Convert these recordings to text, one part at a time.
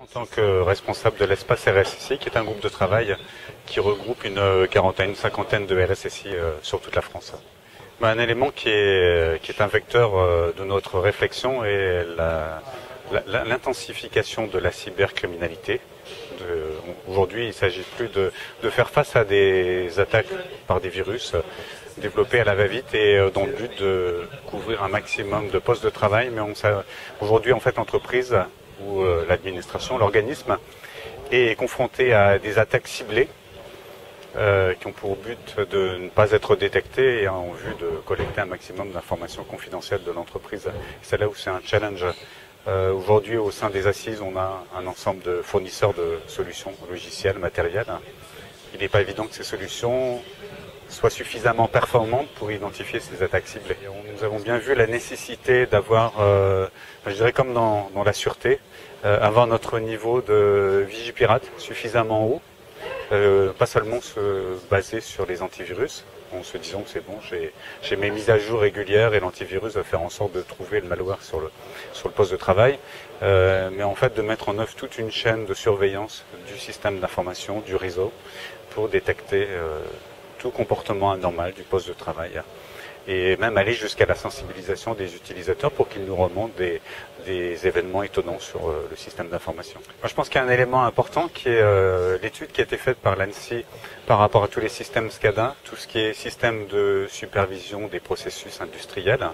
En tant que responsable de l'espace RSSI, qui est un groupe de travail qui regroupe une quarantaine, une cinquantaine de RSSI sur toute la France. Un élément qui est un vecteur de notre réflexion est l'intensification de la cybercriminalité. Aujourd'hui, il ne s'agit plus de faire face à des attaques par des virus développés à la va-vite et dans le but de couvrir un maximum de postes de travail. Mais aujourd'hui, en fait, l'entreprise ou l'administration, l'organisme, est confronté à des attaques ciblées qui ont pour but de ne pas être détectées et en vue de collecter un maximum d'informations confidentielles de l'entreprise. C'est là où c'est un challenge. Aujourd'hui, au sein des assises, on a un ensemble de fournisseurs de solutions logicielles, matérielles. Il n'est pas évident que ces solutions soient suffisamment performantes pour identifier ces attaques ciblées. Nous avons bien vu la nécessité d'avoir, je dirais comme dans la sûreté, avoir notre niveau de Vigipirate suffisamment haut, pas seulement se baser sur les antivirus, en se disant que c'est bon, j'ai mes mises à jour régulières et l'antivirus va faire en sorte de trouver le malware sur le poste de travail, mais en fait de mettre en œuvre toute une chaîne de surveillance du système d'information, du réseau, pour détecter tout comportement anormal du poste de travail. Et même aller jusqu'à la sensibilisation des utilisateurs pour qu'ils nous remontent des événements étonnants sur le système d'information. Moi, je pense qu'il y a un élément important qui est l'étude qui a été faite par l'ANSSI par rapport à tous les systèmes SCADA, tout ce qui est système de supervision des processus industriels.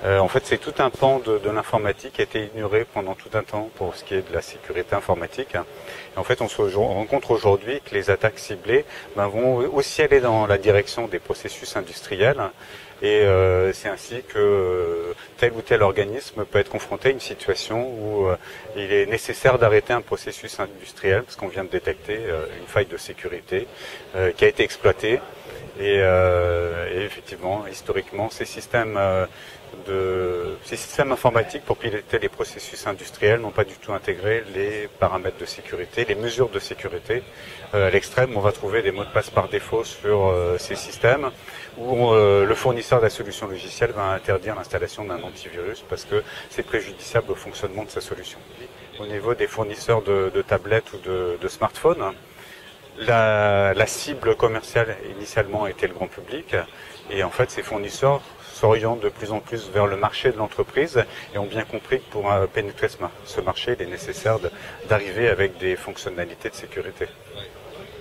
En fait, c'est tout un pan de l'informatique qui a été ignoré pendant tout un temps pour ce qui est de la sécurité informatique. Et en fait, on rencontre aujourd'hui que les attaques ciblées vont aussi aller dans la direction des processus industriels. Et c'est ainsi que tel ou tel organisme peut être confronté à une situation où il est nécessaire d'arrêter un processus industriel parce qu'on vient de détecter une faille de sécurité qui a été exploitée. Et effectivement, historiquement, ces systèmes informatiques pour piloter les processus industriels n'ont pas du tout intégré les paramètres de sécurité, les mesures de sécurité. À l'extrême, on va trouver des mots de passe par défaut sur ces systèmes où le fournisseur de la solution logicielle va interdire l'installation d'un antivirus parce que c'est préjudiciable au fonctionnement de sa solution. Au niveau des fournisseurs de tablettes ou de smartphones, la cible commerciale initialement était le grand public et en fait ces fournisseurs s'orientent de plus en plus vers le marché de l'entreprise et ont bien compris que pour pénétrer ce marché, il est nécessaire d'arriver avec des fonctionnalités de sécurité.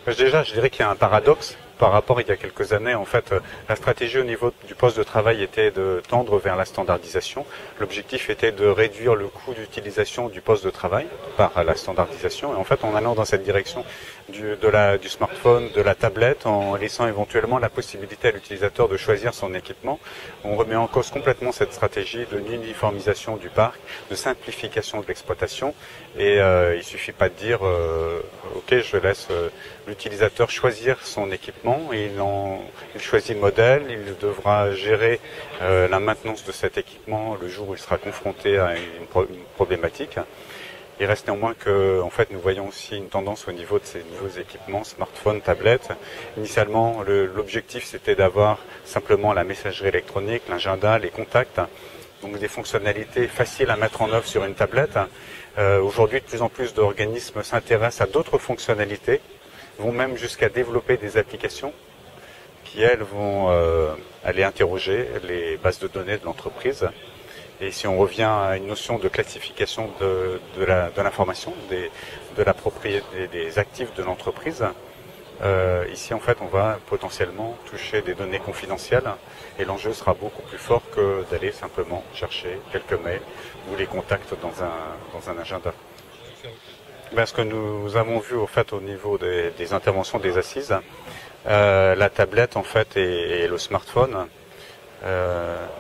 Déjà, je dirais qu'il y a un paradoxe par rapport il y a quelques années. En fait, la stratégie au niveau du poste de travail était de tendre vers la standardisation. L'objectif était de réduire le coût d'utilisation du poste de travail par la standardisation. Et en fait, en allant dans cette direction du smartphone, de la tablette, en laissant éventuellement la possibilité à l'utilisateur de choisir son équipement, on remet en cause complètement cette stratégie de uniformisation du parc, de simplification de l'exploitation. Et il suffit pas de dire ok, je laisse l'utilisateur choisir son équipement. Il choisit le modèle, il devra gérer la maintenance de cet équipement le jour où il sera confronté à une problématique. Il reste néanmoins que, en fait, nous voyons aussi une tendance au niveau de ces nouveaux équipements, smartphones, tablettes. Initialement, l'objectif c'était d'avoir simplement la messagerie électronique, l'agenda, les contacts, donc des fonctionnalités faciles à mettre en œuvre sur une tablette. Aujourd'hui, de plus en plus d'organismes s'intéressent à d'autres fonctionnalités, vont même jusqu'à développer des applications qui, elles, vont aller interroger les bases de données de l'entreprise. Et si on revient à une notion de classification de l'information, de la propriété des actifs de l'entreprise, ici, en fait, on va potentiellement toucher des données confidentielles et l'enjeu sera beaucoup plus fort que d'aller simplement chercher quelques mails ou les contacts dans un agenda. Ce que nous avons vu au fait au niveau des interventions des assises, la tablette en fait et le smartphone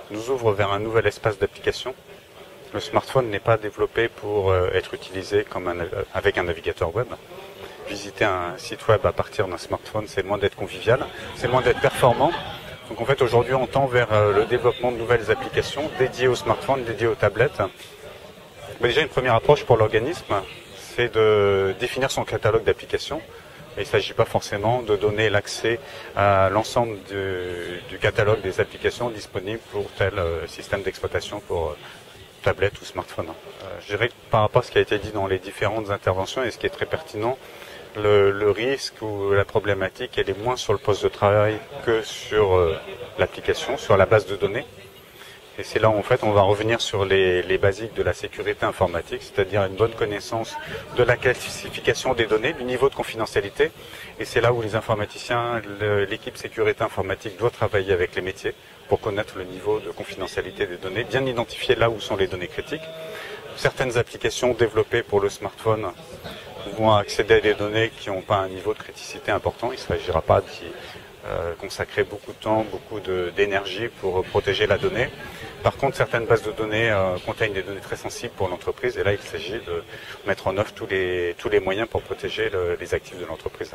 nous ouvrent vers un nouvel espace d'application. Le smartphone n'est pas développé pour être utilisé avec un navigateur web. Visiter un site web à partir d'un smartphone, c'est loin d'être convivial, c'est loin d'être performant. Donc en fait aujourd'hui on tend vers le développement de nouvelles applications dédiées aux smartphones, dédiées aux tablettes. Mais déjà une première approche pour l'organisme, c'est de définir son catalogue d'applications. Il ne s'agit pas forcément de donner l'accès à l'ensemble du catalogue des applications disponibles pour tel système d'exploitation pour tablette ou smartphone. Je dirais que par rapport à ce qui a été dit dans les différentes interventions et ce qui est très pertinent, le risque ou la problématique, elle est moins sur le poste de travail que sur l'application, sur la base de données. Et c'est là où en fait on va revenir sur les basiques de la sécurité informatique, c'est-à-dire une bonne connaissance de la classification des données, du niveau de confidentialité. Et c'est là où les informaticiens, l'équipe sécurité informatique doit travailler avec les métiers pour connaître le niveau de confidentialité des données, bien identifier là où sont les données critiques. Certaines applications développées pour le smartphone vont accéder à des données qui n'ont pas un niveau de criticité important. Il ne s'agira pas d'y consacrer beaucoup de temps, beaucoup d'énergie pour protéger la donnée. Par contre, certaines bases de données contiennent des données très sensibles pour l'entreprise et là, il s'agit de mettre en œuvre tous les moyens pour protéger les actifs de l'entreprise.